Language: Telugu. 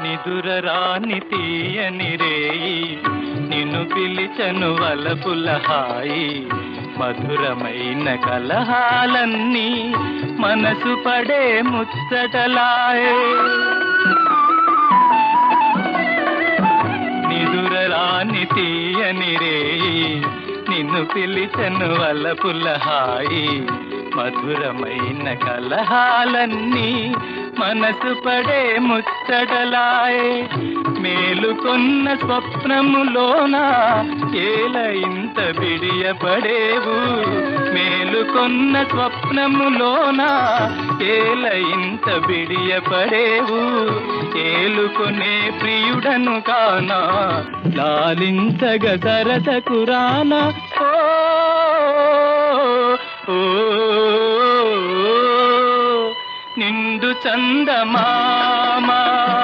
నిదురరాని తీయని రేయి నిన్ను పిలిచను వలపుల హాయి మధురమైన కలహాలన్నీ మనసు పడే ముచ్చటలాయే నిదురరాని తీయని రేయి నిన్ను పిలిచను వలపుల హాయి మధురమైన కలహాలన్నీ మనసు పడే ముచ్చటలాయే మేలుకొన్న స్వప్నములోన ఏల ఇంత బిడియపడేవు మేలుకొన్న స్వప్నములోన ఏల ఇంత బిడియపడేవు ఏలుకొనే ప్రియుడను కానా లాలించగ సరసకు రానా ఓ ఓ నిండు చందమామా